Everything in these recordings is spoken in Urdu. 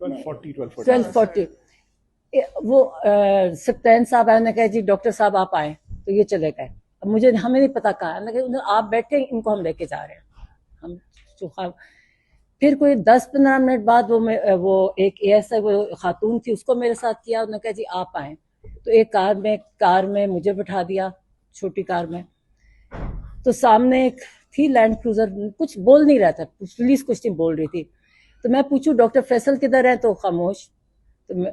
12:40 وہ سپتین صاحب آئے, انہوں نے کہا جی ڈاکٹر صاحب آپ آئیں, تو یہ چلے گئے. اب ہمیں نہیں پتا کہا, آپ بیٹھے, ان کو ہم لے کے جا رہے ہیں. ہم پھر کوئی 10-15 منٹ بعد وہ ایک ایسا وہ خاتون تھی, اس کو میرے ساتھ کیا. انہوں نے کہا جی آپ آئیں, تو ایک کار میں مجھے بٹھا دیا, چھوٹی کار میں. تو سامنے ایک تھی لینڈ کروزر, کچھ بول نہیں رہا تھا, پولیس کچھ نہیں بول رہی تھی. تو میں پوچھوں ڈاکٹر فیصل کدھر ہے, تو خاموش. تو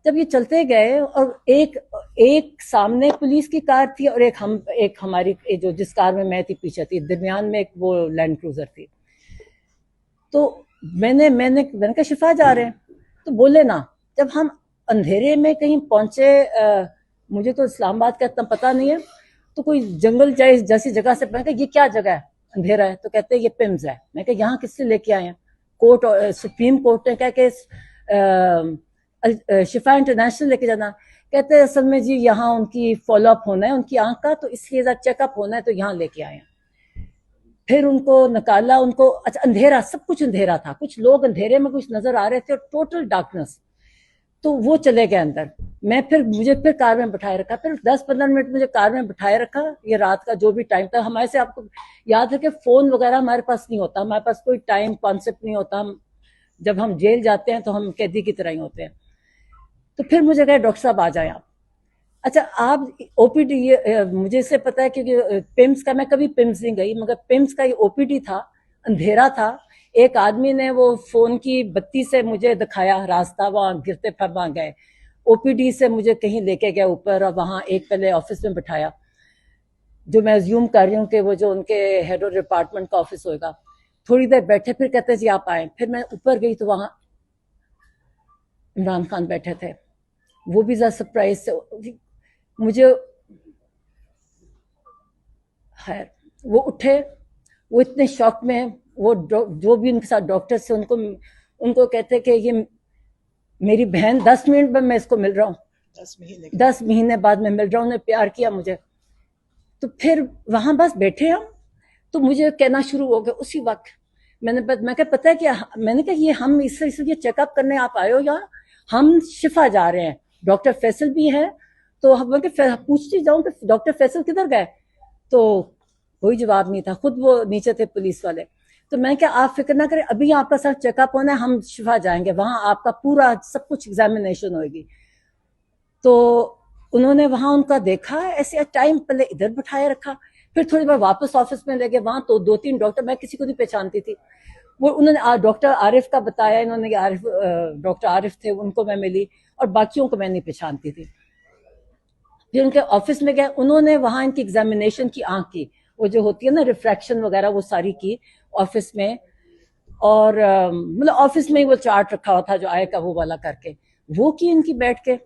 جب یہ چلتے گئے, اور ایک سامنے پولیس کی کار تھی, اور ایک ہماری جو جس کار میں تھی پیچھے تھی, درمیان میں ایک وہ لینڈ کروزر تھی. تو میں نے کہا شفا جا رہے ہیں, تو بولے نا. جب ہم اندھیرے میں کہیں پہنچے, مجھے تو اسلام آباد کا اتنا پتہ نہیں ہے, تو کوئی جنگل جیسی جگہ سے, میں کہا یہ کیا جگہ ہے, اندھیرا ہے. تو کہتے ہیں یہ پمز ہے. میں کہا یہاں کس سے لے کے آئے ہیں؟ کورٹ, سپریم کورٹ نے کہا کہ شفا انٹرنیشنل لے کے جانا. کہتے ہیں اصل میں جی یہاں ان کی فالو اپ ہونا ہے, ان کی آنکھ کا, تو اس لیے چیک اپ ہونا ہے, تو یہاں لے کے آئے ہیں. پھر ان کو نکالا, ان کو اچھا اندھیرا, سب کچھ اندھیرا تھا, کچھ لوگ اندھیرے میں کچھ نظر آ رہے تھے, اور ٹوٹل ڈارکنس. تو وہ چلے گئے اندر. مجھے پھر کار میں بٹھائے رکھا, پھر 10-15 منٹ مجھے کار میں بٹھائے رکھا. یہ رات کا جو بھی ٹائم تھا, ہمارے سے آپ کو یاد ہے کہ فون وغیرہ ہمارے پاس نہیں ہوتا, ہمارے پاس کوئی ٹائم کانسیپٹ نہیں ہوتا. جب ہم جیل جاتے ہیں تو ہم قیدی کی طرح ہی ہوتے ہیں. تو پھر مجھے کہا ڈاکٹر صاحب آ جائیں آپ. اچھا آپ او پی ڈی, مجھے اس سے پتا ہے کیونکہ پمس کا, میں کبھی پمس نہیں گئی, مگر پمس کا یہ او پی ڈی تھا, اندھیرا تھا. ایک آدمی نے وہ فون کی بتی سے مجھے دکھایا راستہ, وہاں گرتے پھر وہاں گئے. او پی ڈی سے مجھے کہیں لے کے گئے اوپر, اور وہاں ایک پہلے آفس میں بٹھایا, جو میں زیوم کر رہی ہوں کہ وہ جو ان کے ہیڈ آف ڈپارٹمنٹ کا آفس ہوگا. تھوڑی دیر بیٹھے, پھر کہتے جی آپ آئیں. پھر میں اوپر گئی تو وہاں عمران خان بیٹھے تھے. وہ بھی ذرا سرپرائز سے مجھے, خیر وہ اٹھے, وہ اتنے شوق میں, وہ جو بھی ان کے ساتھ ڈاکٹر سے, ان کو کہتے کہ یہ میری بہن, 10 منٹ میں اس کو مل رہا ہوں, 10 مہینے بعد میں مل رہا ہوں, نے پیار کیا مجھے. تو پھر وہاں بس بیٹھے ہم, تو مجھے کہنا شروع ہو گیا اسی وقت. میں کہا پتہ ہے کہ میں نے کہا یہ ہم اس لیے چیک اپ کرنے آپ آئے ہو, یا ہم شفا جا رہے ہیں, ڈاکٹر فیصل بھی ہے. تو میں پوچھتی جاؤں کہ ڈاکٹر فیصل کدھر گئے, تو کوئی جواب نہیں تھا, خود وہ نیچے تھے پولیس والے. تو میں کہا آپ فکر نہ کریں, ابھی آپ کا سر چیک اپ ہونا ہے, ہم شفا جائیں گے, وہاں آپ کا پورا سب کچھ ایگزامینیشن ہوئے گی. تو انہوں نے وہاں ان کا دیکھا, ایسے ٹائم پہلے ادھر بٹھائے رکھا, پھر تھوڑی بار واپس آفس میں لے گئے. وہاں تو 2-3 ڈاکٹر, میں کسی کو نہیں پہچانتی تھی. وہ انہوں نے ڈاکٹر عارف کا بتایا, انہوں نے ڈاکٹر عارف تھے, ان کو میں ملی, اور باقیوں کو میں نہیں پہچانتی تھی. پھر ان کے آفس میں گئے, انہوں نے وہاں ان کی ایگزامینیشن کی, آنکھ کی وہ جو ہوتی ہے نا ریفریکشن وغیرہ, وہ ساری کی آفس میں. اور مطلب آفس میں ہی وہ چارٹ رکھا ہوا تھا جو آئے کا وہ والا کر کے, وہ کی ان کی بیٹھ کے.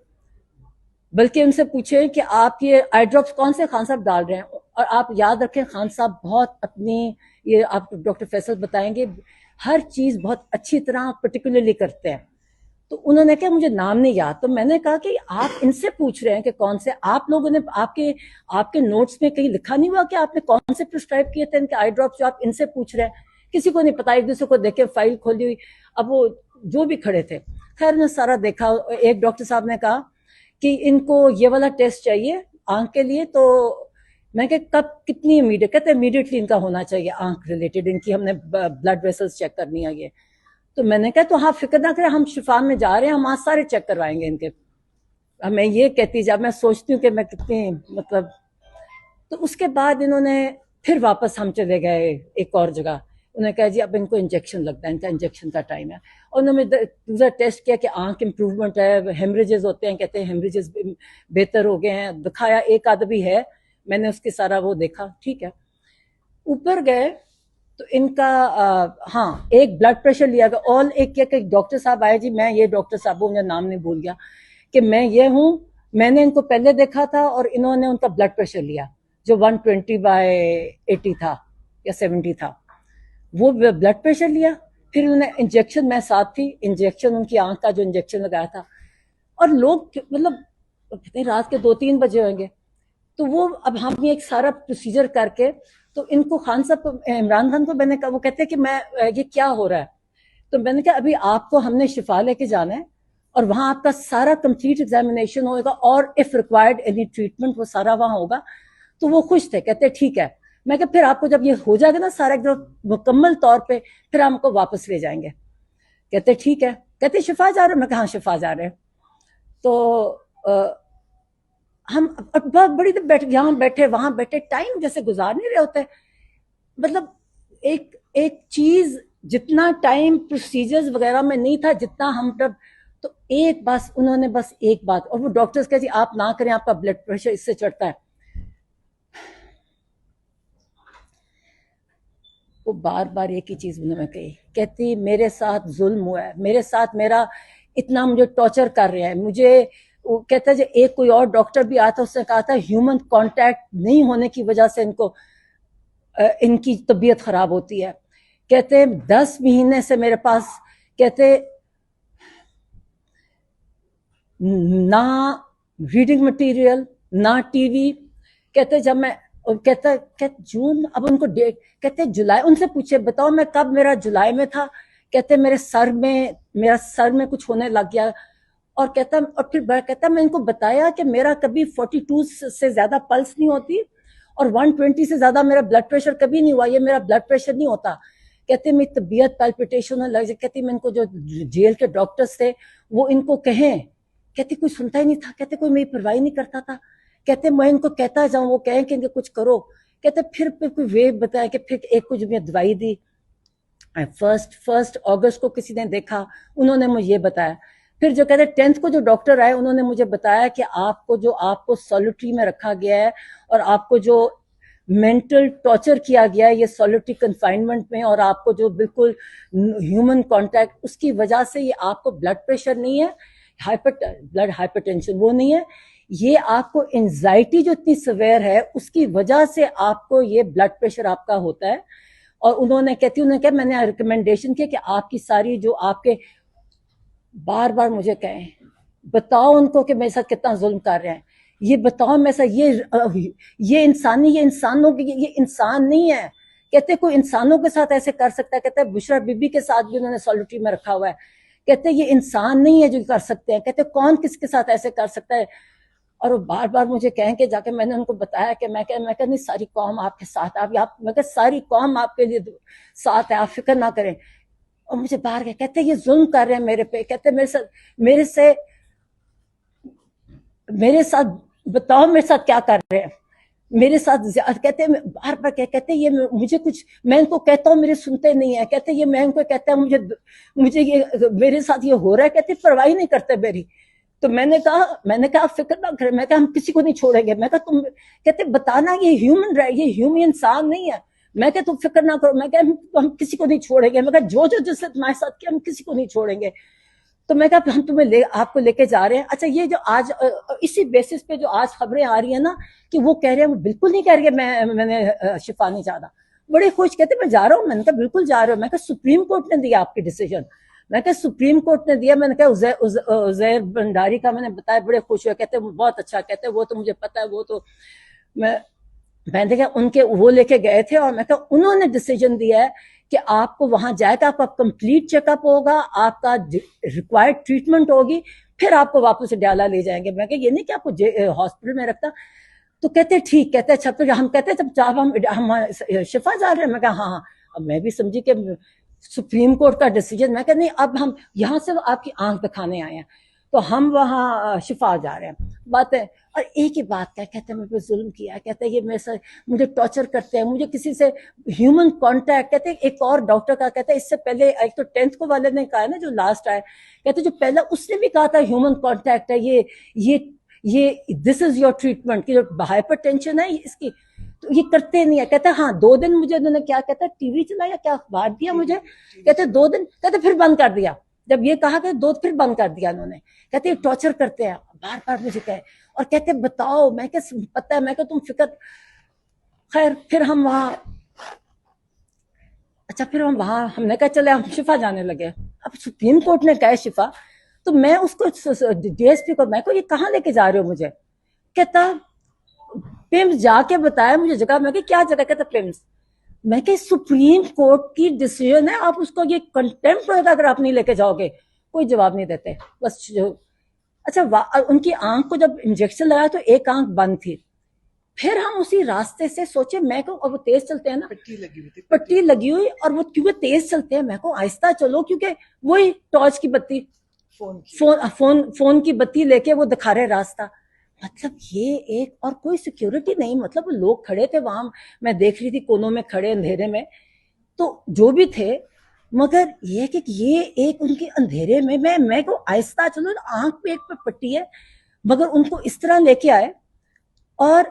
بلکہ ان سے پوچھے کہ آپ یہ آئی ڈراپس کون سے خان صاحب ڈال رہے ہیں. اور آپ یاد رکھیں خان صاحب بہت اپنی, یہ آپ ڈاکٹر فیصل بتائیں گے, ہر چیز بہت اچھی طرح پرٹیکولرلی کرتے ہیں. تو انہوں نے کہا مجھے نام نہیں یاد. تو میں نے کہا کہ آپ ان سے پوچھ رہے ہیں کہ کون سے, آپ لوگوں نے آپ کے نوٹس میں کہیں لکھا نہیں ہوا کہ آپ نے کون سے پرسکرائب کیے تھے ان کے آئی ڈراپس جو آپ ان سے پوچھ رہے ہیں. کسی کو نہیں پتا, ایک دوسرے کو دیکھے فائل کھولی ہوئی. اب وہ جو بھی کھڑے تھے, خیر نے سارا دیکھا. ایک ڈاکٹر صاحب نے کہا کہ ان کو یہ والا ٹیسٹ چاہیے آنکھ کے لیے. تو میں کہ کب, کتنی امیڈیٹ, کہتے امیڈیٹلی ان کا ہونا چاہیے آنکھ ریلیٹڈ, ان کی ہم نے بلڈ ویسلز چیک کرنی ہے یہ. تو میں نے کہا تو آپ فکر نہ کریں, ہم شفا میں جا رہے ہیں, ہم آج سارے چیک کروائیں گے ان کے. میں یہ کہتی جب میں سوچتی ہوں کہ میں کتنی مطلب. تو اس کے بعد انہوں نے پھر واپس ہم چلے گئے ایک اور جگہ. انہوں نے کہا جی اب ان کو انجیکشن لگتا ہے, ان کا انجیکشن کا ٹائم ہے. اور انہوں نے دوسرا ٹیسٹ کیا کہ آنکھ امپروومنٹ ہے, ہیمریجز ہوتے ہیں, کہتے ہیں ہیمریجز بہتر ہو گئے ہیں. دکھایا ایک آدھ بھی ہے, میں نے اس کے سارا وہ دیکھا, ٹھیک ہے. اوپر گئے تو ان کا ہاں ایک بلڈ پریشر لیا گیا. اور ایک کیا کہ ڈاکٹر صاحب آئے, جی میں یہ ڈاکٹر صاحب ہوں, مجھے نام نہیں بھول گیا, کہ میں یہ ہوں, میں نے ان کو پہلے دیکھا تھا, اور انہوں نے ان کا بلڈ پریشر لیا جو 120/80 تھا یا 70 تھا, وہ بلڈ پریشر لیا. پھر انہوں نے انجیکشن, میں ساتھ تھی, انجیکشن ان کی آنکھ کا جو انجیکشن لگایا تھا. اور لوگ مطلب رات کے 2-3 بجے ہوئیں گے. تو وہ اب ہم یہ ایک سارا پروسیجر کر کے, تو ان کو خان صاحب, عمران خان کو میں نے کہا, وہ کہتے ہیں کہ میں یہ کیا ہو رہا ہے. تو میں نے کہا ابھی آپ کو ہم نے شفا لے کے جانا ہے, اور وہاں آپ کا سارا کمپلیٹ ایگزامینیشن ہوگا اور اف ریکوائرڈ اینی ٹریٹمنٹ وہ سارا وہاں ہوگا. تو وہ خوش تھے, کہتے ٹھیک ہے. میں کہ پھر آپ کو جب یہ ہو جائے گا نا سارا ایک دم مکمل طور پہ, پھر ہم کو واپس لے جائیں گے. کہتے ٹھیک ہے. کہتے شفا جا رہے ہیں؟ میں کہا ہاں شفا جا رہے ہیں. تو ہم بہت بڑی دیر بیٹھے, یہاں بیٹھے وہاں بیٹھے, ٹائم جیسے گزار نہیں رہے ہوتے. مطلب ایک چیز جتنا ٹائم پروسیجرز وغیرہ میں نہیں تھا جتنا ہم تب. تو ایک بس انہوں نے بس ایک بات, اور وہ ڈاکٹرز کہتے جی آپ نہ کریں, آپ کا بلڈ پریشر اس سے چڑھتا ہے. وہ بار بار ایک ہی چیز انہوں نے کہی, کہتی میرے ساتھ ظلم ہوا ہے, میرے ساتھ میرا اتنا مجھے ٹارچر کر رہے ہیں. مجھے وہ کہتا ہے ایک کوئی اور ڈاکٹر بھی آتا, اس نے کہا تھا ہیومن کانٹیکٹ نہیں ہونے کی وجہ سے ان کی طبیعت خراب ہوتی ہے. کہتے 10 مہینے سے میرے پاس, کہتے نہ ریڈنگ مٹیریل نہ ٹی وی. کہتے جب میں کہتا جون, اب ان کو ڈیٹ, کہتے جولائی, ان سے پوچھے بتاؤ میں کب, میرا جولائی میں تھا. کہتے میرا سر میں کچھ ہونے لگ گیا. اور کہتا, اور پھر کہتا میں ان کو بتایا کہ میرا کبھی 42 سے زیادہ پلس نہیں ہوتی اور 120 سے زیادہ میرا بلڈ پریشر کبھی نہیں ہوا, یہ میرا بلڈ پریشر نہیں ہوتا. کہتے میری طبیعت پیلپیٹیشن ہونے لگ جائے. کہتی میں ان کو جو جیل کے ڈاکٹرز تھے وہ ان کو کہیں, کہتے کوئی سنتا ہی نہیں تھا. کہتے کوئی میری پرواہ نہیں کرتا تھا. کہتے میں ان کو کہتا جاؤں وہ کہیں کہ کچھ کرو. کہتے پھر کوئی وے بتایا کہ پھر ایک کچھ میں دوائی دی. 1 اگست کو کسی نے دیکھا, انہوں نے مجھے یہ بتایا. پھر جو کہتے 10th کو جو ڈاکٹر آئے انہوں نے مجھے بتایا کہ آپ کو سولیٹری میں رکھا گیا ہے اور آپ کو جو مینٹل ٹارچر کیا گیا ہے یہ سولیٹری کنفائنمنٹ میں, اور آپ کو جو بالکل ہیومن کانٹیکٹ, اس کی وجہ سے یہ آپ کو بلڈ پریشر نہیں ہے, بلڈ ہائپر ٹینشن وہ نہیں ہے, یہ آپ کو انزائٹی جو اتنی سویر ہے اس کی وجہ سے آپ کو یہ بلڈ پریشر آپ کا ہوتا ہے. اور انہوں نے کہا میں نے ریکمنڈیشن کیا کہ آپ کی ساری جو آپ کے, بار بار مجھے کہیں بتاؤ ان کو کہ میرے ساتھ کتنا ظلم کر رہے ہیں, یہ بتاؤ میرے ساتھ یہ انسانی, یہ انسانوں کی, یہ انسان نہیں ہے. کہتے کوئی انسانوں کے ساتھ ایسے کر سکتا ہے. کہتے بشرا بی بی کے ساتھ بھی انہوں نے سولیٹری میں رکھا ہوا ہے. کہتے یہ انسان نہیں ہے جو کر سکتے ہیں. کہتے کون کس کے ساتھ ایسے کر سکتا ہے. اور وہ بار بار مجھے کہیں کہ جا کے میں نے ان کو بتایا کہ میں کہ نہیں ساری قوم آپ کے ساتھ, میں کہ ساری قوم آپ کے لیے ساتھ ہے, آپ فکر نہ کریں. اور مجھے باہر گئے, کہتے یہ ظلم کر رہے ہیں میرے پہ. کہتے میرے ساتھ بتاؤ میرے ساتھ کیا کر رہے ہیں میرے ساتھ. کہتے بار بار کہتے یہ مجھے کچھ, میں ان کو کہتا ہوں میرے سنتے نہیں ہیں. کہتے یہ میں ان کو کہتا ہوں مجھے یہ میرے ساتھ یہ ہو رہا ہے. کہتے پرواہ نہیں کرتے میری. تو میں نے کہا آپ فکر نہ کریں. میں کہا ہم کسی کو نہیں چھوڑیں گے. میں کہا تم, کہتے بتانا یہ ہیومن انسان نہیں ہے. میں کہ تم فکر نہ کرو. میں کہ ہم کسی کو نہیں چھوڑیں گے. میں کہا جو جس سے تمہارے ساتھ کیا ہم کسی کو نہیں چھوڑیں گے. تو میں کہا ہم آپ کو لے کے جا رہے ہیں. اچھا یہ جو آج اسی بیسس پہ جو آج خبریں آ رہی ہیں نا کہ وہ کہہ رہے ہیں, وہ بالکل نہیں کہہ رہے میں نے شفا نہیں چاہتا. بڑے خوش, کہتے میں جا رہا ہوں. میں نے کہا بالکل جا رہا ہوں. میں کہا سپریم کورٹ نے دیا آپ کی ڈیسیجن. میں کہا سپریم کورٹ نے دیا. میں نے کہا عزیر بنڈاری کا میں نے بتایا, بڑے خوش ہوئے. کہتے بہت اچھا. کہتے وہ تو مجھے پتا ہے, وہ تو میں نے کہا ان کے وہ لے کے گئے تھے. اور میں کہا انہوں نے ڈیسیجن دیا ہے کہ آپ کو وہاں جائے گا, آپ کا کمپلیٹ چیک اپ ہوگا, آپ کا ریکوائرڈ ٹریٹمنٹ ہوگی, پھر آپ کو واپس ڈیالہ لے جائیں گے. میں کہ یہ نہیں کہ آپ کو ہاسپٹل میں رکھتا. تو کہتے ٹھیک. کہتے اچھا تو ہم کہتے جب ہم شفا جا رہے ہیں. میں کہا ہاں. اب میں بھی سمجھی کہ سپریم کورٹ کا ڈیسیجن. میں کہ نہیں, اب ہم یہاں سے آپ کی آنکھ دکھانے آئے ہیں, تو ہم وہاں شفا جا رہے ہیں. بات ہے. اور ایک ہی بات کہتے ہیں میرے پہ ظلم کیا ہے. کہتے ہیں یہ میرے سے مجھے ٹارچر کرتے ہیں, مجھے کسی سے ہیومن کانٹیکٹ. کہتے ہیں ایک اور ڈاکٹر کا, کہتے ہیں اس سے پہلے ایک تو 10th کو والے نے کہا ہے نا جو لاسٹ آئے, کہتے جو پہلا اس نے بھی کہا تھا ہیومن کانٹیکٹ ہے, یہ دس از یور ٹریٹمنٹ. کہ جو ہائپر ٹینشن ہے اس کی, تو یہ کرتے نہیں ہے. کہتے ہاں 2 دن مجھے انہوں نے کیا کہتا ہے ٹی وی چلایا, کیا اخبار دیا مجھے. کہتے 2 دن, کہتے پھر بند کر دیا. جب یہ کہا کہ 2 پھر بند کر دیا انہوں نے. کہتے ٹارچر کرتے ہیں, بار بار مجھے کہے. اور کہتے بتاؤ. میں کہ پتہ ہے. میں کہ تم فکر. خیر پھر ہم وہاں, اچھا پھر ہم وہاں, ہم نے کہا چلے ہم شفا جانے لگے. اب سپریم کورٹ نے کہا شفا, تو میں اس کو ڈی ایس پی کو, میں کو یہ کہاں لے کے جا رہے ہو مجھے. کہتا پیمز جا کے بتایا مجھے جگہ. میں کہ کیا جگہ. کہتا پیمز. میں کہ سپریم کورٹ کی ڈیسیژن ہے, آپ اس کو یہ کنٹیمپٹ ہوگا اگر آپ نہیں لے کے جاؤ گے. کوئی جواب نہیں دیتے. بس اچھا ان کی آنکھ کو جب انجیکشن لگایا تو ایک آنکھ بند تھی. پھر ہم اسی راستے سے سوچے, میں کو اور وہ تیز چلتے ہیں نا, پٹی لگی ہوئی, اور وہ کیونکہ تیز چلتے ہیں, میں کو آہستہ چلو, کیونکہ وہی ٹارچ کی بتی, فون کی بتی لے کے وہ دکھا رہے راستہ. مطلب یہ ایک, اور کوئی سیکیورٹی نہیں, مطلب لوگ کھڑے تھے وہاں, میں دیکھ رہی تھی کونوں میں کھڑے اندھیرے میں, تو جو بھی تھے, مگر یہ کہ یہ ایک ان کے اندھیرے میں کو آہستہ چلو, آنکھ پہ ایک پہ پٹی ہے, مگر ان کو اس طرح لے کے آئے اور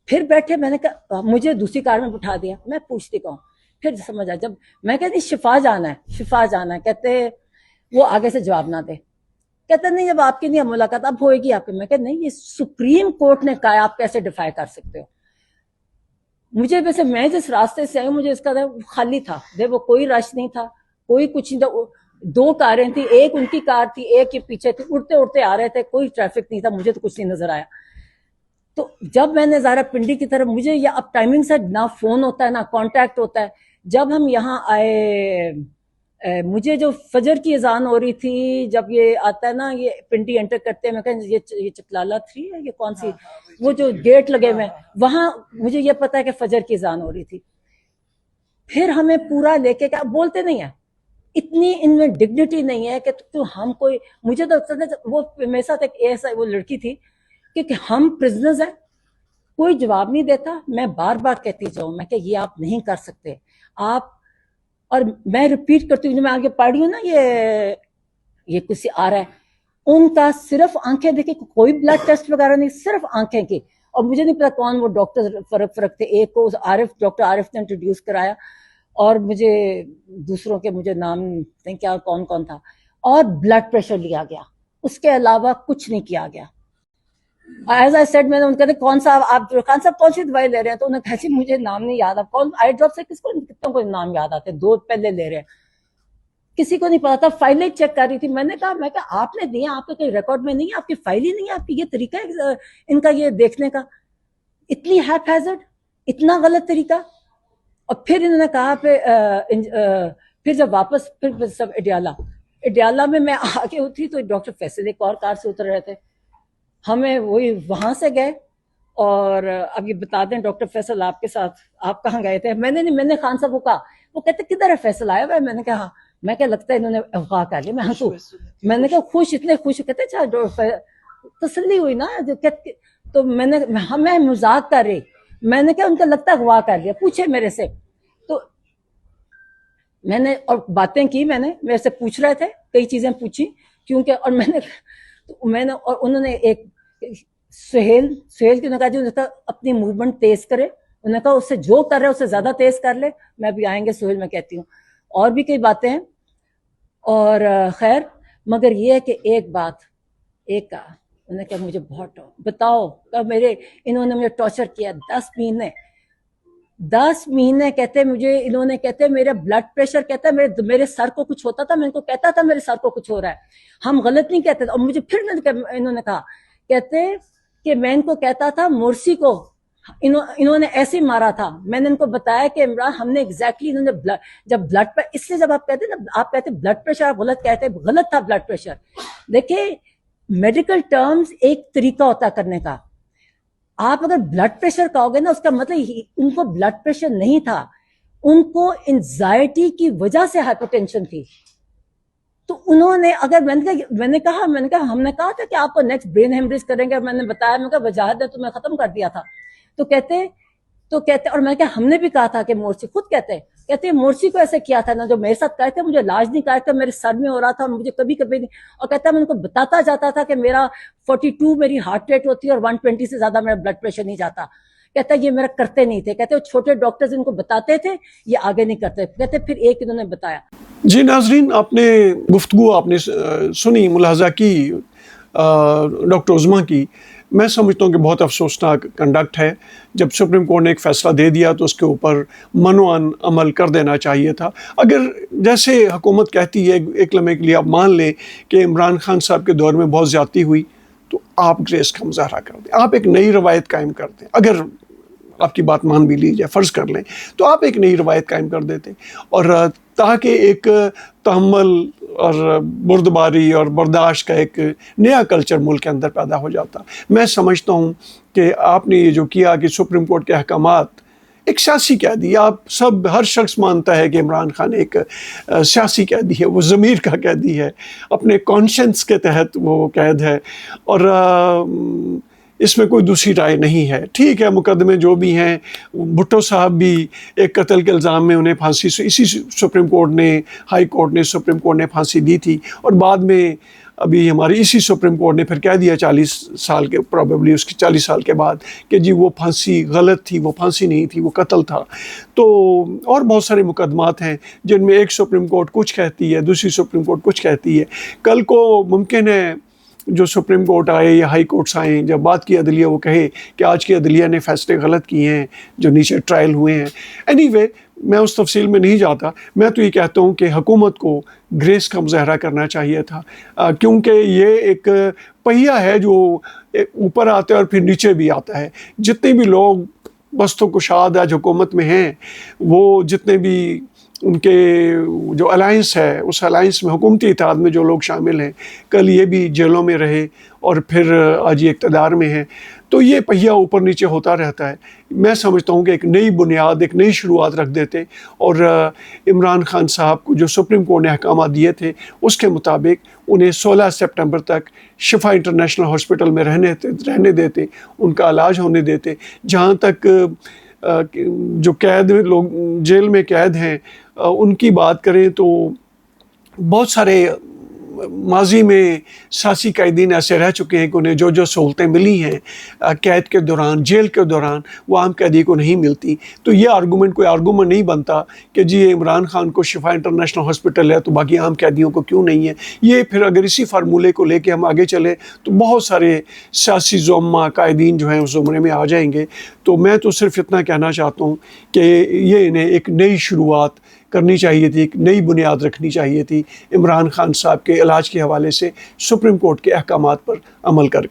پھر بیٹھے. میں نے کہا مجھے دوسری کار میں بٹھا دیا, میں پوچھتی کہوں, پھر سمجھ آیا, جب میں کہتی شفا جانا ہے, کہتے وہ آگے سے جواب نہ دے, کہتے نہیں جب آپ کی نہیں ملاقات اب ہوئے گی آپ کی. میں کہتے نہیں, یہ سپریم کورٹ نے کہا, آپ کیسے ڈیفائی کر سکتے ہو. مجھے ویسے, میں جس راستے سے آئی مجھے اس کا خالی تھا, وہ کوئی رش نہیں تھا, کوئی کچھ نہیں تھا. 2 کاریں تھی, ایک ان کی کار تھی, ایک کے پیچھے تھی, اڑتے اڑتے آ رہے تھے, کوئی ٹریفک نہیں تھا, مجھے تو کچھ نہیں نظر آیا. تو جب میں نے ظاہرہ پنڈی کی طرف, مجھے یہ اب ٹائمنگ سے نہ فون ہوتا ہے نہ کانٹیکٹ ہوتا ہے. جب ہم یہاں آئے, مجھے جو فجر کی اذان ہو رہی تھی, جب یہ آتا ہے نا, یہ پنڈی انٹر کرتے ہیں, میں کہا یہ چکلالہ 3 ہے, یہ کون سی, وہ جو گیٹ لگے ہوئے ہیں وہاں, مجھے یہ پتا ہے کہ فجر کی اذان ہو رہی تھی. پھر ہمیں پورا لے کے, کیا بولتے نہیں ہیں, اتنی ان میں ڈگنیٹی نہیں ہے کہ ہم کوئی, مجھے تو وہ میرے ساتھ ایک ایسا وہ لڑکی تھی کہ ہم پرزنرز ہیں, کوئی جواب نہیں دیتا. میں بار بار کہتی جاؤں, میں کہ یہ آپ نہیں کر سکتے آپ, اور میں ریپیٹ کرتی ہوں, جو میں آگے پڑھ رہی ہوں نا, یہ کسی آ رہا ہے, ان کا صرف آنکھیں دیکھیں, کوئی بلڈ ٹیسٹ وغیرہ نہیں, صرف آنکھیں کی. اور مجھے نہیں پتا کون وہ ڈاکٹر فرق تھے, ایک کو ڈاکٹر عارف نے انٹروڈیوس کرایا, اور مجھے دوسروں کے مجھے نام نہیں کیا کون تھا, اور بلڈ پریشر لیا گیا, اس کے علاوہ کچھ نہیں کیا گیا. ایز آئی سیڈ, میں نے ان کو کہا کون سا آپ خان صاحب کون سی دوائی لے رہے ہیں, تو انہوں نے کہا مجھے نام نہیں یاد, آپ کون آئی ڈراپ سے کس کو, کتوں کو نام یاد آتے, 2 پہلے لے رہے ہیں, کسی کو نہیں پتا تھا. فائلیں چیک کر رہی تھی, میں نے کہا آپ نے دیا, آپ کے کوئی ریکارڈ میں نہیں ہے, آپ کی فائل ہی نہیں ہے, آپ کی یہ طریقہ ہے ان کا یہ دیکھنے کا, اتنی ہیپ ہیزرڈ, اتنا غلط طریقہ. اور پھر انہوں نے کہا پھر جب واپس پھر سب اڈیالہ میں آگے اتری, تو ڈاکٹر فیصل ایک اور کار سے اتر رہے تھے, ہمیں وہی وہاں سے گئے. اور اب یہ بتا دیں ڈاکٹر فیصل آپ کے ساتھ, آپ کہاں گئے تھے. میں نے خان صاحب کو کہا, وہ کہتے کدھر ہے فیصل آیا ہوا ہے. میں نے کہا میں کیا لگتا ہے انہوں نے اغوا کر لیا. میں نے کہا اتنے خوش, کہتے اچھا تسلی ہوئی نا. تو میں مذاق کر رہی, میں نے کہا ان کا لگتا ہے اغوا کر لیا, پوچھے میرے سے. تو میں نے اور باتیں کی, میں نے میرے سے پوچھ رہے تھے, کئی چیزیں پوچھی کیونکہ, اور میں نے اور انہوں نے ایک سہیل کی نے کہا اپنی موومنٹ تیز کرے. انہوں نے کہا اس سے جو کر رہے اس سے زیادہ تیز کر لے. میں بھی آئیں گے سہیل, میں کہتی ہوں, اور بھی کئی باتیں ہیں. اور خیر, مگر یہ ہے کہ ایک بات کہا, انہوں نے کہا مجھے بہت بتاؤ, انہوں نے مجھے ٹارچر کیا 10 مہینے کہتے مجھے, انہوں نے کہتے میرا بلڈ پریشر, کہتا ہے میرے سر کو کچھ ہوتا تھا, میں ان کو کہتا تھا میرے سر کو کچھ ہو رہا ہے, ہم غلط نہیں کہتے. اور مجھے پھر انہوں نے کہا, کہتے کہ میں ان کو کہتا تھا مرسی کو انہوں نے ایسے مارا تھا. میں نے ان کو بتایا کہ عمران ہم نے ایگزیکٹلی, انہوں نے جب بلڈ پر, اس لیے جب آپ کہتے ہیں نا, آپ کہتے بلڈ پریشر, آپ غلط کہتے, غلط تھا بلڈ پریشر. دیکھیں میڈیکل ٹرمز ایک طریقہ ہوتا ہے کرنے کا. آپ اگر بلڈ پریشر کہو گے نا, اس کا مطلب ان کو بلڈ پریشر نہیں تھا, ان کو انزائٹی کی وجہ سے ہائپر ٹینشن تھی. تو انہوں نے, اگر میں نے کہا ہم نے کہا تھا کہ آپ کو نیکسٹ برین ہیمریج کریں گے, میں نے بتایا, میں کہا وجاہت نے تمہیں ختم کر دیا تھا. تو کہتے اور میں کہا ہم نے بھی کہا تھا کہ مورسی, خود کہتے مورسی کو ایسے کیا تھا نا, جو میرے ساتھ کہتے مجھے علاج نہیں کرایا تھا, میرے سر میں ہو رہا تھا, مجھے کبھی نہیں. اور کہتا میں ان کو بتاتا جاتا تھا کہ میرا 42 میری ہارٹ ریٹ ہوتی ہے, اور 120 سے زیادہ میرا بلڈ پریشر نہیں جاتا. کہتا یہ میرا کرتے نہیں تھے, کہتے چھوٹے ڈاکٹرز ان کو بتاتے تھے, یہ آگے نہیں کرتے. کہتے پھر ایک انہوں نے بتایا. جی ناظرین, آپ نے گفتگو آپ نے سنی, ملاحظہ کی ڈاکٹر عظمیٰ کی. میں سمجھتا ہوں کہ بہت افسوسناک کنڈکٹ ہے. جب سپریم کورٹ نے ایک فیصلہ دے دیا تو اس کے اوپر منوعاً عمل کر دینا چاہیے تھا. اگر جیسے حکومت کہتی ہے, ایک لمحے کے لیے آپ مان لیں کہ عمران خان صاحب کے دور میں بہت زیادتی ہوئی, تو آپ گریس کا مظاہرہ کر دیں, آپ ایک نئی روایت قائم کر دیں. اگر آپ کی بات مان بھی لی جائے, فرض کر لیں, تو آپ ایک نئی روایت قائم کر دیتے, اور تاکہ ایک تحمل اور بردباری اور برداشت کا ایک نیا کلچر ملک کے اندر پیدا ہو جاتا. میں سمجھتا ہوں کہ آپ نے یہ جو کیا کہ سپریم کورٹ کے احکامات ایک سیاسی قیدی، آپ سب ہر شخص مانتا ہے کہ عمران خان ایک سیاسی قیدی ہے، وہ ضمیر کا قیدی ہے، اپنے کانشنس کے تحت وہ قید ہے، اور اس میں کوئی دوسری رائے نہیں ہے. ٹھیک ہے، مقدمے جو بھی ہیں، بھٹو صاحب بھی ایک قتل کے الزام میں انہیں پھانسی اسی سپریم کورٹ نے، ہائی کورٹ نے، سپریم کورٹ نے پھانسی دی تھی، اور بعد میں ابھی ہماری اسی سپریم کورٹ نے پھر کہہ دیا 40 سال کے پروبیبلی اس کی 40 سال کے بعد کہ جی وہ پھانسی غلط تھی، وہ پھانسی نہیں تھی، وہ قتل تھا. تو اور بہت سارے مقدمات ہیں جن میں ایک سپریم کورٹ کچھ کہتی ہے، دوسری سپریم کورٹ کچھ کہتی ہے. کل کو ممکن ہے جو سپریم کورٹ آئے یا ہائی کورٹس آئیں، جب بات کی عدلیہ وہ کہے کہ آج کی عدلیہ نے فیصلے غلط کیے ہیں جو نیچے ٹرائل ہوئے ہیں. اینی وے میں اس تفصیل میں نہیں جاتا. میں تو یہ کہتا ہوں کہ حکومت کو گریس کا مظاہرہ کرنا چاہیے تھا، کیونکہ یہ ایک پہیہ ہے جو اوپر آتا ہے اور پھر نیچے بھی آتا ہے. جتنے بھی لوگ بست و کشاد آج حکومت میں ہیں، وہ جتنے بھی ان کے جو الائنس ہے، اس الائنس میں حکومتی اتحاد میں جو لوگ شامل ہیں، کل یہ بھی جیلوں میں رہے اور پھر آج یہ اقتدار میں ہیں. تو یہ پہیہ اوپر نیچے ہوتا رہتا ہے. میں سمجھتا ہوں کہ ایک نئی بنیاد، ایک نئی شروعات رکھ دیتے، اور عمران خان صاحب کو جو سپریم کورٹ نے احکامات دیے تھے اس کے مطابق انہیں 16 سپٹمبر تک شفا انٹرنیشنل ہاسپٹل میں رہنے دیتے، ان کا علاج ہونے دیتے. جہاں تک جو قید لوگ جیل میں قید ہیں ان کی بات کریں تو بہت سارے ماضی میں سیاسی قائدین ایسے رہ چکے ہیں کہ انہیں جو سہولتیں ملی ہیں قید کے دوران، جیل کے دوران، وہ عام قیدی کو نہیں ملتی. تو یہ آرگومنٹ کوئی آرگومنٹ نہیں بنتا کہ جی عمران خان کو شفا انٹرنیشنل ہاسپٹل ہے تو باقی عام قیدیوں کو کیوں نہیں ہے. یہ پھر اگر اسی فارمولے کو لے کے ہم آگے چلے تو بہت سارے سیاسی زعما قائدین جو ہیں اس زمرے میں آ جائیں گے. تو میں تو صرف اتنا کہنا چاہتا ہوں کہ یہ انہیں ایک نئی شروعات کرنی چاہیے تھی، ایک نئی بنیاد رکھنی چاہیے تھی عمران خان صاحب کے علاج کے حوالے سے سپریم کورٹ کے احکامات پر عمل کر